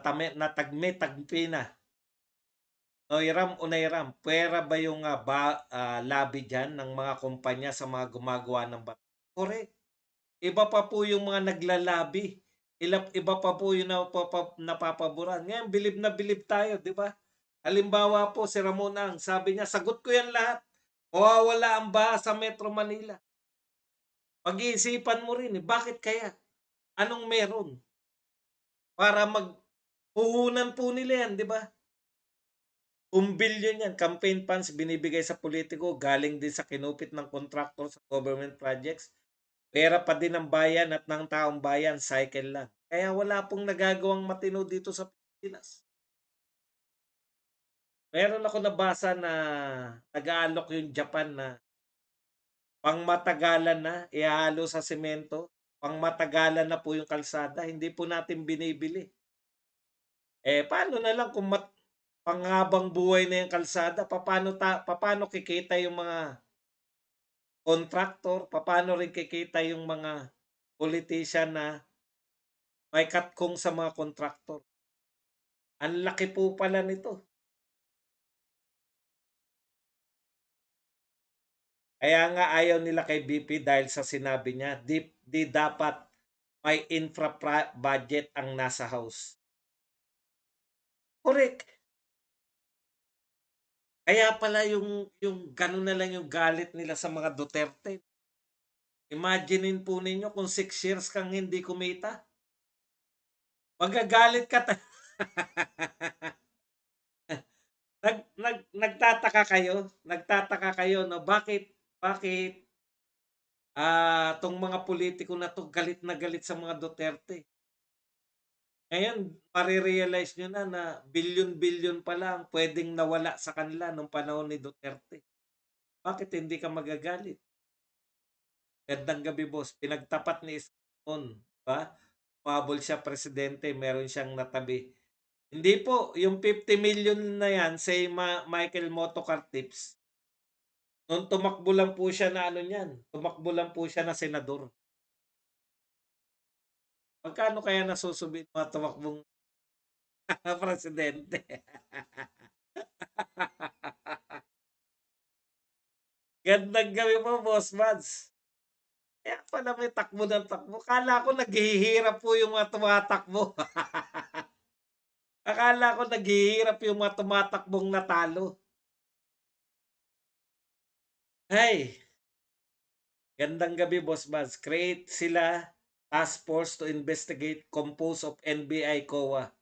Tagpi na. Noiram o nairam, puwera ba yung, lobby diyan ng mga kumpanya sa mga gumagawa ng correct. Iba pa po yung mga nagla-lobby, iba pa po yung napapaboran. Ngayon bilib na bilib tayo, 'di ba? Halimbawa po si Ramon Ang, sabi niya, "Sagot ko 'yan lahat, mawawala ang baha sa Metro Manila." Pag-iisipan mo rin, eh, bakit kaya? Anong meron? Para puhunan po nila 'yan, 'di ba? Bilyon 'yan, campaign funds binibigay sa politiko, galing din sa kinupit ng kontraktor sa government projects. Pera pa din ng bayan at ng taong bayan, cycle lang. Kaya wala pong nagagawang matino dito sa Pilipinas. Meron ako nabasa na nag-aalok yung Japan na pangmatagalan na, ihahalo sa semento, pangmatagalan na po yung kalsada, hindi po natin binibili. Eh, paano na lang kung panghabang buhay na yung kalsada, papaano kikita yung mga kontraktor, papaano rin kikita yung mga politician na may katkong sa mga kontraktor. Ang laki po pala nito. Kaya nga ayaw nila kay BP dahil sa sinabi niya, di dapat may budget ang nasa house. Correct. Kaya pala yung gano'n na lang yung galit nila sa mga Duterte. Imaginin po ninyo kung 6 years kang hindi kumita. Magagalit ka nagtataka kayo 'no, bakit, 'tong mga politiko na 'to galit na galit sa mga Duterte. Ngayon mare-realize niyo na bilyon-bilyon pala ang puwedeng nawala sa kanila nung panahon ni Duterte. Bakit hindi ka magagalit? Gandang gabi boss, pinagtapat ni Escamon, 'di ba? Humabol siya presidente, meron siyang natabi. Hindi po, yung 50 million na yan say Michael Motocar Tips, nung tumakbo lang po siya na ano niyan, tumakbo lang po siya na senador. Magkano kaya nasusubit mga tumakbong presidente? Gandang gabi po, Boss Mads. Kaya pala may takbo ng takbo. Akala ko naghihirap po yung mga tumatakbo. Akala ko naghihirap yung mga tumatakbong natalo. Ay, gandang gabi, Boss Mads. Create sila task force to investigate composed of NBI, COA.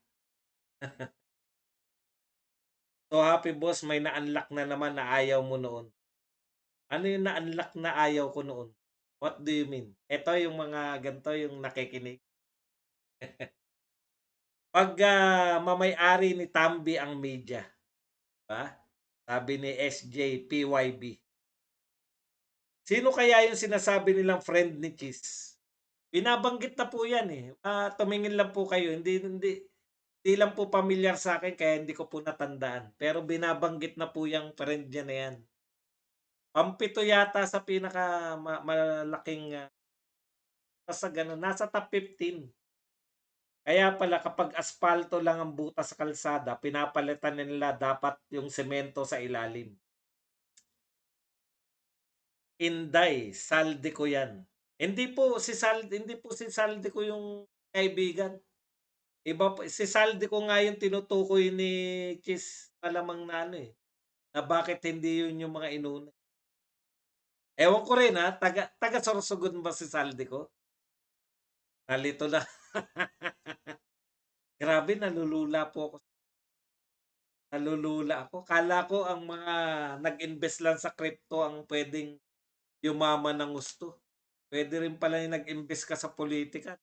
So happy boss, may na-unlock na naman na ayaw mo noon. Ano yung na-unlock na ayaw ko noon? What do you mean? Ito yung mga ganito yung nakikinig. Pag mamay-ari ni Tambi ang media, ba? Sabi ni SJ PYB. Sino kaya yung sinasabi nilang friend ni Cheese? Binabanggit na po yan eh. Tumingin lang po kayo. Hindi lang po pamilyar sa akin kaya hindi ko po natandaan. Pero binabanggit na po yung friend niya na yan. Pampito yata sa pinaka malaking basta gano'n, nasa top 15. Kaya pala kapag aspalto lang ang butas sa kalsada, pinapalitan nila dapat yung semento sa ilalim. Inday, saldi ko 'yan. Hindi po si Saldi ko yung kaibigan. Iba po, si Saldi ko nga yung tinutukoy ni Chis malamang na ano, eh, na bakit hindi yun yung mga inuna. Ewan ko rin, taga Sorsogon ba si Saldi ko? Nalito na. Grabe nalulula ako. Akala ko ang mga nag-invest lang sa crypto ang puwedeng yumaman ng gusto. Puwede rin pala yung nag-invest ka sa politika.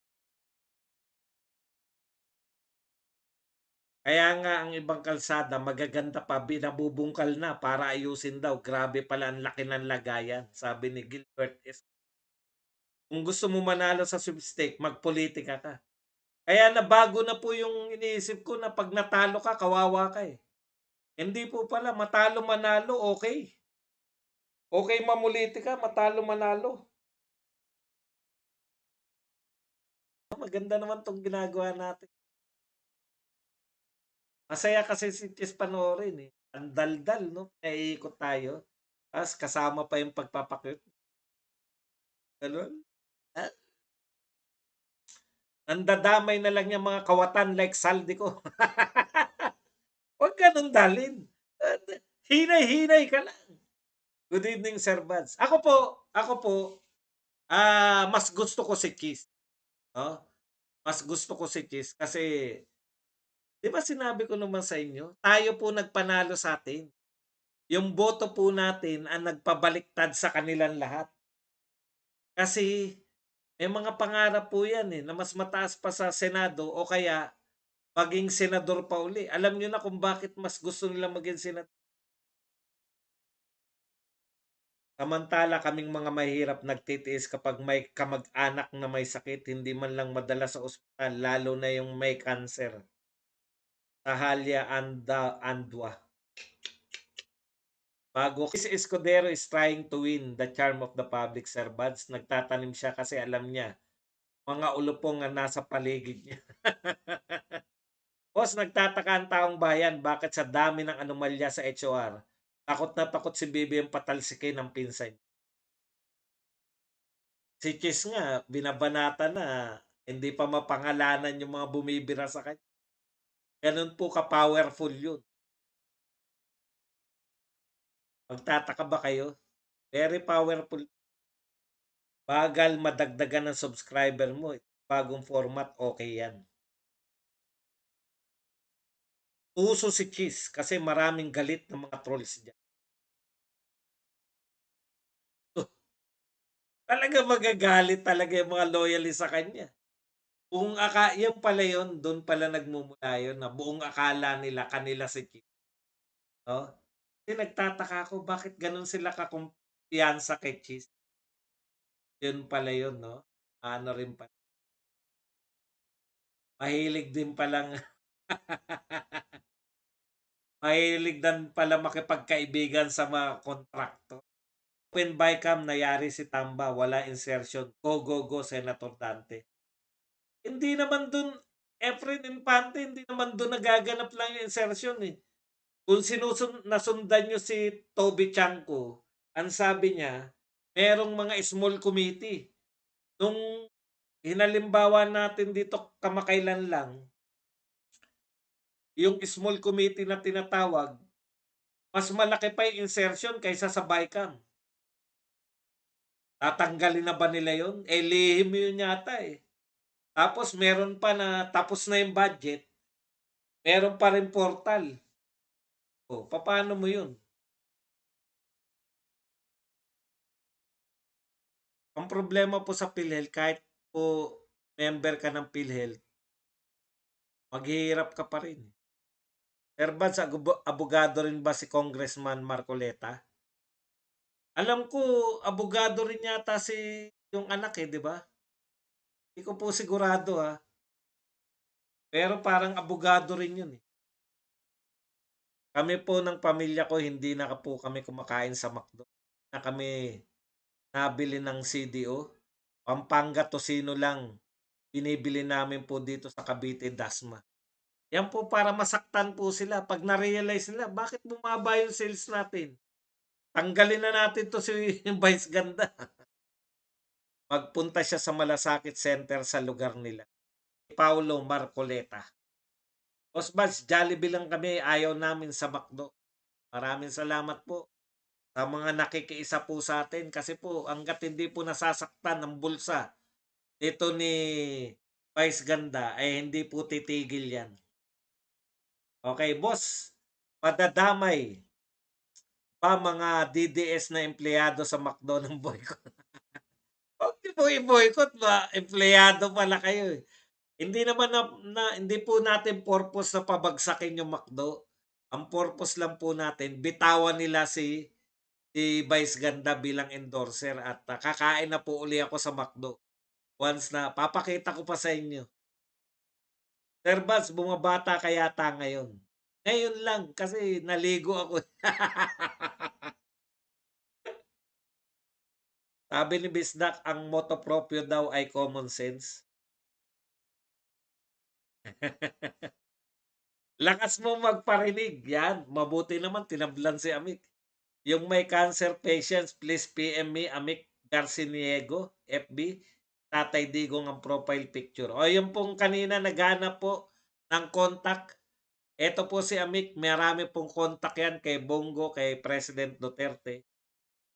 Kaya nga ang ibang kalsada magaganda pa, binabubungkal na para ayusin daw. Grabe pala ang laki ng lagayan, sabi ni Gilbert S. Kung gusto mo manalo sa sweepstake, magpolitika ka. Kaya nabago na po yung iniisip ko na 'pag natalo ka, kawawa ka, eh. Hindi po pala, matalo manalo okey. Okey mamolitika, matalo manalo. Maganda naman 'tong ginagawa natin. Masaya kasi si Chis panoorin, eh. Ang daldal 'no, naiikot tayo, ta's kasama pa yung pagpapa-cute, gano'n. Ah, nandadamay na lang yang mga kawatan like Saldico. Huwag gano'n dalin. Hinay-hinay ka lang. Good evening, Sir Buds. Ako po, mas gusto ko si Chis, 'no? Mas gusto ko si Chis kasi 'di ba sinabi ko naman sa inyo, tayo po nagpanalo sa'tin. Yung boto po natin ang nagpabaliktad sa kanilang lahat. Kasi may mga pangarap po 'yan, eh, na mas mataas pa sa Senado o kaya maging senador pa uli. Alam niyo na kung bakit mas gusto nilang maging senador. Samantala kaming mga mahihirap nagtitiis kapag may kamag-anak na may sakit, hindi man lang madala sa ospital, lalo na yung may cancer. Tahalya Andwa. Bago Chris Escudero is trying to win the charm of the public servants. Nagtatanim siya kasi alam niya, mga ulupong ang nasa paligid niya. Boss, nagtataka ang taong bayan bakit sa dami ng anomalya sa HOR, takot na takot si BBM patalsikin ng pinsan. Si Chis nga, binabanata na hindi pa mapangalanan yung mga bumibira sa kanya. Ganun po ka-powerful yun. Magtataka ba kayo? Very powerful. Bagal madagdagan ng subscriber mo. Bagong format, okay yan. Uso si Chis kasi maraming galit ng mga trolls diyan. Talaga magagalit talaga yung mga loyalist sa kanya. Buong yun pala yun, dun pala nagmumula yun na buong akala nila kanila si Chis, 'no? Kasi nagtataka ako bakit ganun sila kakumpiyansa kay Chis. Yun pala yun 'no? Ano rin pala, mahilig din palang mahilig din pala makipagkaibigan sa mga kontrakto. Open Bycam nayari si Tamba, wala insertion. Go, go, go, Senator Dante. Hindi naman dun, Efren Infante, hindi naman dun nagaganap lang yung insertion eh. Kung nasundan nyo si Toby Chanko, ang sabi niya, merong mga small committee. Nung hinalimbawa natin dito kamakailan lang, yung small committee na tinatawag, mas malaki pa yung insertion kaysa sa BICAM. Tatanggalin na ba nila yun? Eh, lihim yun yata eh. Tapos meron pa na tapos na yung budget, meron pa rin portal. O, paano mo yun? Ang problema po sa PhilHealth, kahit po member ka ng PhilHealth, maghihirap ka pa rin. Erbad, sa abogado rin ba si Congressman Marcoleta? Alam ko, abogado rin yata si yung anak eh, di ba? Hindi ko po sigurado ha. Pero parang abogado rin yun eh. Kami po ng pamilya ko, hindi na po kami kumakain sa McDo. Na kami nabili ng CDO. Pampanga Tocino lang. Binibili namin po dito sa Cavite, Dasma. Yan po para masaktan po sila. Pag na-realize nila, bakit bumaba yung sales natin? Tanggalin na natin to si Vice Ganda. Magpunta siya sa Malasakit Center sa lugar nila. Paulo Marcoleta. Osbals, Jollibee lang kami. Ayaw namin sa McDo. Maraming salamat po sa mga nakikiisa po sa atin kasi po hanggat hindi po nasasaktan ang bulsa dito ni Vice Ganda ay hindi po titigil yan. Okay, boss. Madadamay pa mga DDS na empleyado sa McDo ng boycott. Huwag niyo po i-boycott ba? Empleyado pala kayo eh. Hindi naman hindi po natin purpose na pabagsakin yung McDo. Ang purpose lang po natin, bitawan nila si Vice Ganda bilang endorser at kakain na po uli ako sa McDo. Once na, papakita ko pa sa inyo. Sir Bats, bumabata ka yata ngayon. Ngayon lang kasi naligo ako. Sabi ni Bisdak, ang motto proprio daw ay common sense. Lakas mo magparinig, 'yan. Mabuti naman tinablan si Amik. Yung may cancer patients, please PM me, Amik Garciniego, FB, Tatay Digong ang profile picture. O yung pong kanina naghahanap po ng contact, eto po si Amik, marami pong contact 'yan kay Bongo, kay President Duterte.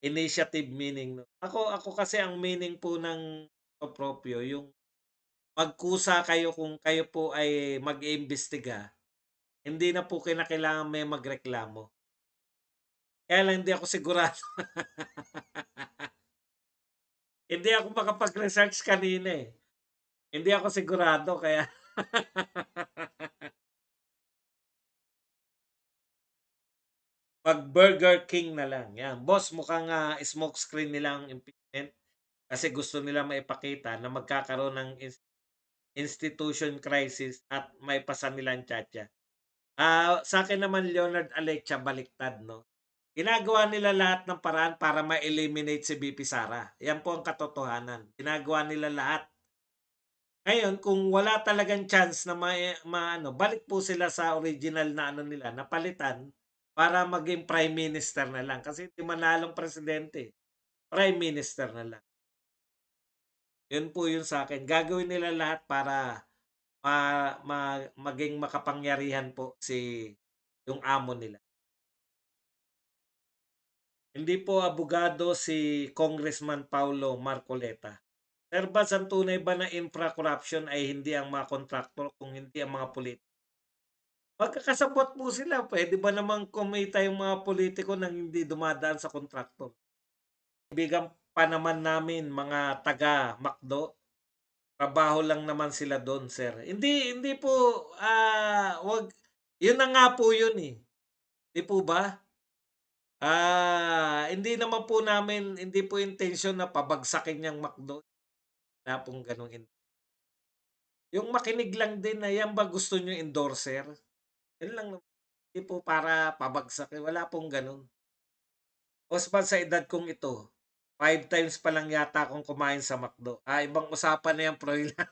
Initiative meaning 'no. Ako kasi ang meaning po ng proprio yung magkusa kayo kung kayo po ay mag-iimbestiga, hindi na po kinakailangan may magreklamo. Kaya lang hindi ako sigurado. Hindi ako makapag-research kanina, eh. Hindi ako sigurado kaya mag-Burger King na lang, 'yan. "Boss, mukhang, smoke screen nila ang impeachment kasi gusto nila maipakita na magkakaroon ng institution crisis at maipasa nila ang tyansa." Sa'kin naman Leonard Alecha baliktad 'no. Ginagawa nila lahat ng paraan para ma-eliminate si VP Sara, 'yan po ang katotohanan. Ginagawa nila lahat. Ngayon kung wala talagang chance na maano, balik po sila sa original na ano nila, na palitan para maging prime minister na lang kasi hindi manalong presidente, prime minister na lang. Yun po yun sa'kin. Gagawin nila lahat para ma ma maging makapangyarihan po yung amo nila. Hindi po abogado si Congressman Paulo Marcoleta. Sir Bas, ang tunay ba na infra-corruption ay hindi ang mga kontraktor kung hindi ang mga magkakasabwat po sila. Puwede ba namang kumita yung mga politiko nang hindi dumadaan sa kontraktor? Kaibigan pa naman namin mga taga-McDo, trabaho lang naman sila do'n, sir. Hindi hindi po, 'wag yun na nga po yun, eh, 'di po ba? Hindi po intensyon na pabagsakin yang McDo, wala pong gano'ng yung makinig lang din na, "Yan ba gusto niyo endorser?" Yun lang naman. Hindi po para pabagsakin, wala pong gano'n. Usman sa edad kong ito, 5 times pa lang yata akong kumain sa McDo. Ibang usapan na 'yan, Froilan.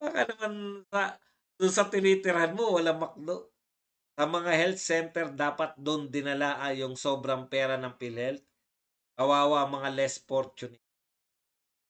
Baka naman dun sa tinitirhan mo walang McDo. Sa mga health center dapat dun dinala, yung sobrang pera ng PhilHealth. Kawawa ang mga less fortunate.